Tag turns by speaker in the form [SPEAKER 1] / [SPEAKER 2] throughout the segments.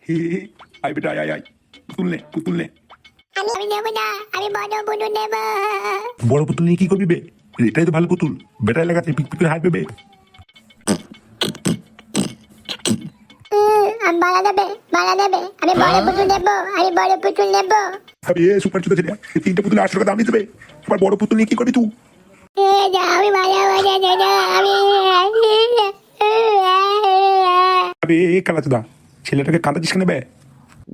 [SPEAKER 1] হে I বেটা আয় পুতুল নে
[SPEAKER 2] আমি নেব না, আমি বড় পুতুল নেব।
[SPEAKER 1] বড় পুতুল নিয়ে কি করবি বে? এটাই তো ভালো পুতুল, বেটা লাগাতে পিক পিক করে হাঁটবে বে।
[SPEAKER 2] আমি বাড়া দেবে। আমি বড় পুতুল নেব।
[SPEAKER 1] আবে এ সুপার চুদা ছেলে, এই তিনটে পুতুল 800 টাকা দাম নিতে হবে। আবার বড় পুতুল নিয়ে কি করবি তুই?
[SPEAKER 2] আমি
[SPEAKER 1] আবে এ কালা চুদা ছেলেটাকে কাঁদাচ্ছিস কেন বে?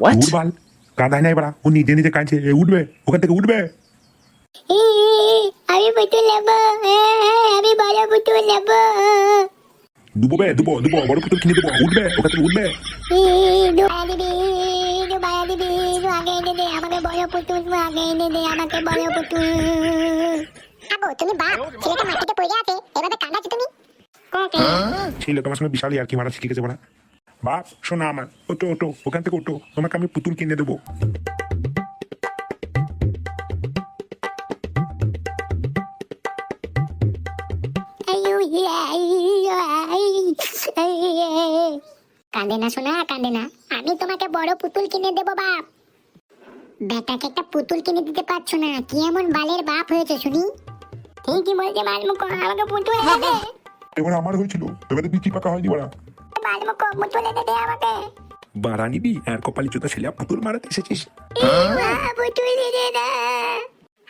[SPEAKER 1] উঠ বাল, কাঁদায় নাই বাড়া, ও নিজে নিজে কাঁদছে। উঠবে ওখান থেকে উঠবে।
[SPEAKER 2] আমি পুতুল নেব, আমি বড় পুতুল নেব।
[SPEAKER 1] দুবো বে দুবো বড় পুতুল কিনে দেবো, উঠবে ওখান থেকে উঠবে।
[SPEAKER 2] আগে এনে দে আমাকে বড় পুতুল, আমাকে বড় পুতুল। তুমি বাপ, ছেলেটা মাটিতে পড়ে আছে, এভাবে কাঁদাচ্ছ তুমি?
[SPEAKER 1] ছেলে তোমার সঙ্গে বিশাল আর কি মারা শিখে গেছে বাড়া। বাপ শোনা আমার, ওটো ওখান থেকে ওটো, তোমাকে আমি পুতুল কিনে দেবো।
[SPEAKER 2] কাঁদে না শোনা, কাঁদে না। আমি তোমাকে বড় পুতুল কিনে দেবো বাপ। বেটাকে একটা পুতুল কিনে দিতে পারছো না, কি এমন বালের বাপ হয়েছে শুনি? ঠিকই বলছে বালমুখ, আমাকে পুতুল এনে দে।
[SPEAKER 1] এবার আমার হয়েছিল, এবারে বিচি পাকা হয়নি বাড়া।
[SPEAKER 2] বালমুখ, পুতুল এনে দে আমাকে।
[SPEAKER 1] বাড়া নিবি আর কপালি চোদা ছেলে, পুতুল মারাতে এসেছিস।
[SPEAKER 2] পুতুল এনে দে।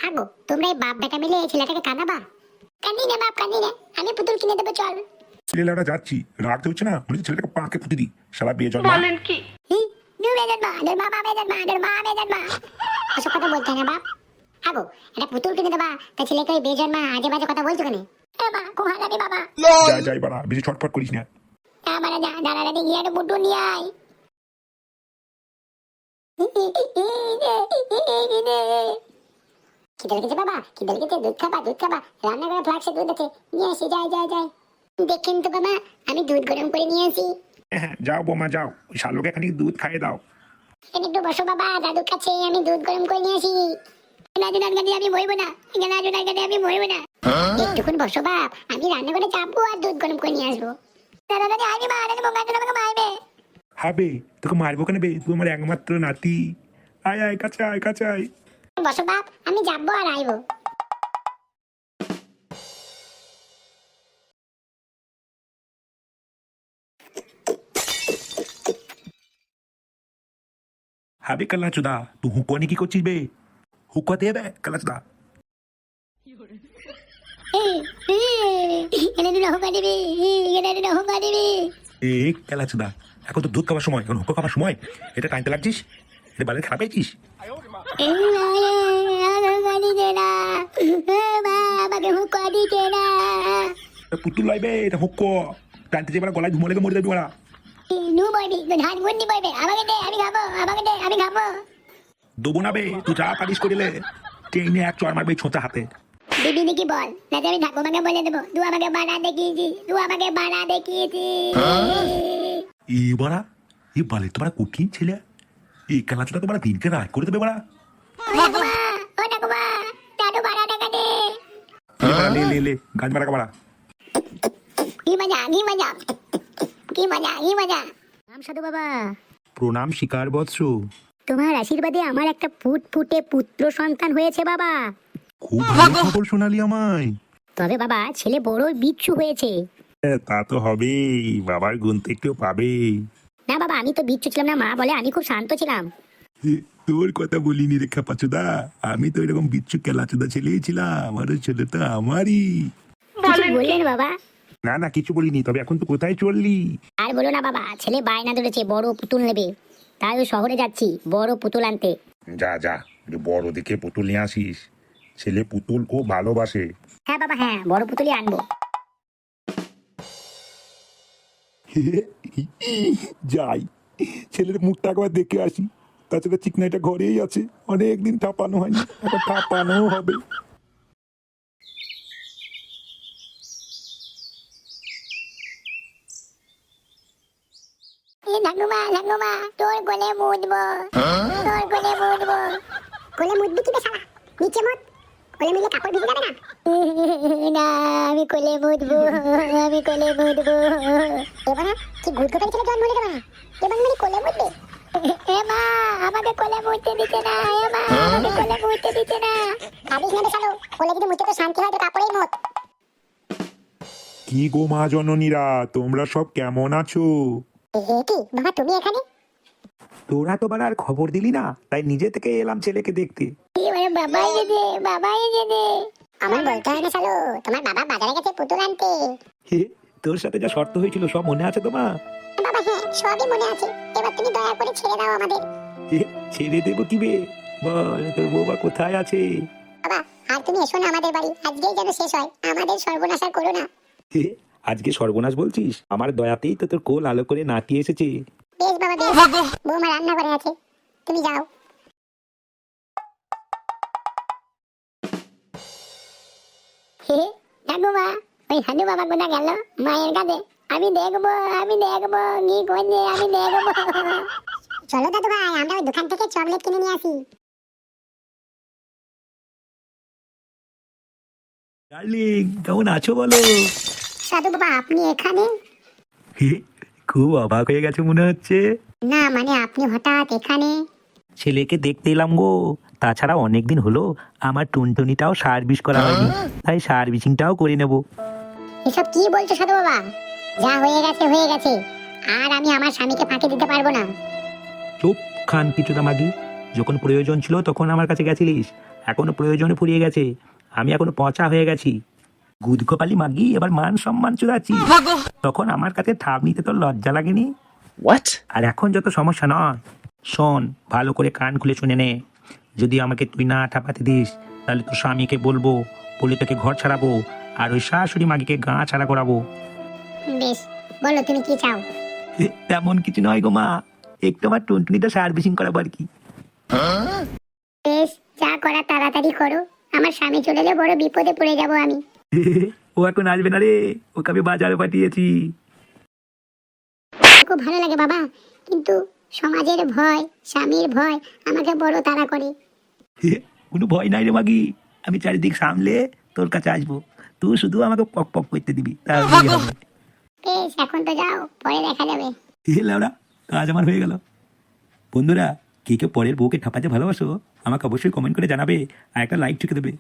[SPEAKER 2] আগো তোমরা এই বাপ বেটা মিলে এই ছেলেটাকে কাঁদাবা? কাঁদি না বাপ, কাঁদি না, আমি পুতুল কিনে দেবো, চল।
[SPEAKER 1] ছেলেরা যাচ্ছি, রাখতে হচ্ছে না, মনে হচ্ছে ছেলেটাকে পাকে পুঁতে দিই, সারা বিয়ে জন্ম।
[SPEAKER 3] বলেন কি?
[SPEAKER 2] ওসব কথা বলতে না বাপ। আগো একটা পুতুল কিনে দেবা, তা ছেলেকে ওই বেজন্মা আজে বাজে কথা বলছো কেন? খুব হারাবি বাবা।
[SPEAKER 1] যাই বাড়া, বেশি ছটফট করিস না।
[SPEAKER 2] আমার দাঁড়াতে গিয়ে একটা পুতুল নিয়ে আয়। খিদে লেগেছে বাবা, খিদে লেগেছে, দুধ খাবা। রান্নাঘরে ফ্লাক্সে দুধ আছে, নিয়ে আসি, যাই। দেখেন তো বাবা, আমি দুধ গরম করে নিয়ে আসি।
[SPEAKER 1] হ্যাঁ যাও বোমা যাও, ওই শালোকে খানিক দুধ খাইয়ে দাও।
[SPEAKER 2] এখানে একটু বসো বাবা, দাদুর কাছে আমি দুধ গরম করে নিয়ে আসি। আমি বইবো না, আমি বইবো না। একটুক্ষণ বসো বাপ, আমি রান্নাঘরে যাবো আর দুধ গরম করে নিয়ে আসবো। দাদা আগে মা আমাকে মারবে।
[SPEAKER 1] হবে তোকে মারবো কেন বে, তুই আমার একমাত্র নাতি। আয় কাছে আয়।
[SPEAKER 2] বসো বাপ, আমি যাবো আর আইবো।
[SPEAKER 1] হবে কালা চুদা, তুই হুকুয়া নিয়ে কি করছিস বে? হুকুয়া দিয়ে বে কালা চুদা। এ কালা চুদা, এখন তো দুধ খাবার সময়, এখন হুকুয়া খাবার সময়? এটা টাইমতে লাগছিস, এটা বালের খারাপ পেয়েছিস। পুতুল লাইবে, এটা হুকুয়া টাইমতে যে গলায় ধুমো লেগে মরে যাবি ওরা।
[SPEAKER 2] আমি খাবো।
[SPEAKER 1] দেবো না বে, তুই যা পারিস করিলে ট্রেনে এক চড় মারবে ছোঁচা হাতে।
[SPEAKER 2] দিবি নাকি বল, না আমি ঠাকুমাকে বলে দেবো তুই আমাকে বাড়া দেখিয়েছি।
[SPEAKER 1] এ বাড়া, এ বালে তোমার কঠিন ছেলে, এই কালাচুটা তোমার দিনকে রাত করে দেবে বাড়া।
[SPEAKER 2] ঠাকুমা দাদু বাড়া টাকা দে।
[SPEAKER 1] লে গাছ মারা বাড়া।
[SPEAKER 2] কি মজা। নাম সাধু বাবা।
[SPEAKER 1] প্রণাম শিকার বৎস।
[SPEAKER 2] তোমার আশীর্বাদে আমার একটা ফুটফুটে পুত্র সন্তান হয়েছে বাবা।
[SPEAKER 1] খুব ভালো খবর শোনালি আমায়।
[SPEAKER 2] তবে বাবা ছেলে বড় বিচ্ছু হয়েছে।
[SPEAKER 1] তা তো হবেই, বাবার গুণ তো একটু পাবে।
[SPEAKER 2] না বাবা, আমি তো বিচ্ছু ছিলাম না, মা বলে আমি খুব শান্ত ছিলাম।
[SPEAKER 1] তোর কথা বলিনি রে খাপাচুদা, আমি তো এরকম বিচ্ছু কেলাচুদা ছেলেই ছিলাম, আর ওই ছেলে তো আমারই।
[SPEAKER 2] কিছু বললেন বাবা?
[SPEAKER 1] না কিছু বলিনি, তবে এখন তো কোথায় চললি?
[SPEAKER 2] আর বলো না বাবা, ছেলে বায়না ধরেছে বড় পুতুল নেবে, তাই ওই শহরে যাচ্ছি বড় পুতুল আনতে।
[SPEAKER 1] যা বড় দেখে পুতুল নিয়ে আসিস, ছেলে পুতুল খুব ভালোবাসে।
[SPEAKER 2] হ্যাঁ বাবা হ্যাঁ, বড় পুতুলই আনবো।
[SPEAKER 1] যাই ছেলের মুখটা একবার দেখে আসি, তাছাড়া চিকনাইটা ঘরেই আছে, অনেকদিন ঠাপানো হয়নি, এখন ঠাপানো হবে।
[SPEAKER 2] ঠাকুমা তোর কোলে মুদবো। কোলে মুদবি কি বে শালা, নিচে মত। কোলে মিলে কাপড় ভিজে যাবে না? না, আমি কোলে মুতবো, আমি কোলে মুতবো। এবার কি গুড করে ছেলে জন্ম নিতে পারে? এবার মানে কোলে মুতবে? এ মা, আমাকে কোলে মুততে দিতে না, এ মা, আমাকে কোলে মুততে দিতে না। ভাবিস না শালো, কোলে যদি মুততে তো শান্তি হয় তো কাপড়েই মুত।
[SPEAKER 1] কি গো মা জননীরা, তোমরা সব কেমন আছো?
[SPEAKER 2] কি বাবা তুমি এখানে?
[SPEAKER 1] তোরা তো আর খবর দিলি না, তাই নিজে থেকে এলাম ছেলেকে দেখতে।
[SPEAKER 2] বাবাই যেতে, বাবাই যেতে। আমার বলতে হয় না শালো, তোমার বাবা বাজারে গেছে পুতুল আনতে।
[SPEAKER 1] হে, তোর সাথে যা শর্ত হয়েছিল সব মনে আছে তো মা?
[SPEAKER 2] বাবা হ্যাঁ, সবই মনে আছে। এবার তুমি দয়া করে ছেড়ে দাও আমাদের।
[SPEAKER 1] হে, ছেড়ে দেবো কি বে? বল তোর বৌমা কোথায় আছে?
[SPEAKER 2] বাবা আর তুমি এসো না আমাদের বাড়ি, আজকেই যেন শেষ হয়, আমাদের সর্বনাশ আর করো না।
[SPEAKER 1] হে, আজকে সর্বনাশ বলছিস? আমার দয়াতেই তো তোর কোল আলো করে নাতি এসেছে।
[SPEAKER 2] বেশ বাবা বেশ, বৌমা রান্না করে আছে, তুমি যাও। ঠাকুমা, ওই হানু বাবা কোথা গেল? মায়ের কাছে আমি দেখবো, আমি দেখবো কি করছে, আমি দেখবো। চলো দাদু ভাই, আমরা ওই দোকান থেকে চকলেট কিনে নিয়ে আসি।
[SPEAKER 1] ডার্লিং, কেমন আছো বলো?
[SPEAKER 2] সাধু বাবা আপনি এখানে?
[SPEAKER 1] হে, খুব অবাক হয়ে গেছে মনে হচ্ছে।
[SPEAKER 2] না মানে আপনি হঠাৎ এখানে?
[SPEAKER 3] ছেলেকে দেখতে এলাম গো। তাছাড়া অনেকদিন হলো আমার টুনটুনিটাও সার্ভিস করা হয়নি, তাই সার্ভিসিংটাও করে নেব।
[SPEAKER 2] এসব কি বলছো সাধু বাবা? যা হয়ে গেছে হয়ে গেছে, আর আমি আমার স্বামীকে ফাঁকি দিতে পারবো না।
[SPEAKER 3] চুপ খান কিছুটা মাগি। যখন প্রয়োজন ছিল তখন আমার কাছে গেছিলিস, এখনো প্রয়োজনে ফুরিয়ে গেছে। আমি এখনো পচা হয়ে গেছি। গুদগোপালি মাগি, এবার মান সম্মান চুরাচ্ছি। তখন আমার কাছে ঠাপ নিতে তোর লজ্জা লাগেনি?
[SPEAKER 4] What?
[SPEAKER 3] আর এখন যত সমস্যা নয়, শোন ভালো করে কান খুলে শুনে নে। যদি আমাকে তুই না ঠাপাতে দিস, তাহলে তোর স্বামীকে বলবো, বলে তোকে ঘর ছাড়াবো, আর ওই শাশুড়ি মাগিকে গা ছাড়া করাবো।
[SPEAKER 2] বেশ, বলো তুমি কি চাও?
[SPEAKER 3] তেমন কিছু নয় গো মা, একটু আমার টুনটুনিটা সার্ভিসিং করাবো আর কি।
[SPEAKER 2] বেশ, যা করা তাড়াতাড়ি করো, আমার স্বামী চলে এলে বড় বিপদে পড়ে যাব আমি।
[SPEAKER 3] ও এখন আসবে না রে, ওকে আমি বাজারে পাঠিয়েছি।
[SPEAKER 2] খুব ভালো লাগে বাবা, কিন্তু সমাজের ভয়, স্বামীর ভয় আমাকে বড় তাড়া করে।
[SPEAKER 3] কোনো ভয় নাই রে মাগি, আমি চারিদিক সামলে তোর কাছে আসবো, তুই শুধু আমাকে পক পক করতে দিবি, তাহলেই হবে।
[SPEAKER 2] বেশ, এখন তো যাও, পরে দেখা যাবে।
[SPEAKER 3] লাউড়া, কাজ আমার হয়ে গেল। বন্ধুরা, কে কে পরের বউকে ঠাপাতে ভালোবাসো আমাকে অবশ্যই কমেন্ট করে জানাবে, আর একটা লাইক ঠুকে দেবে।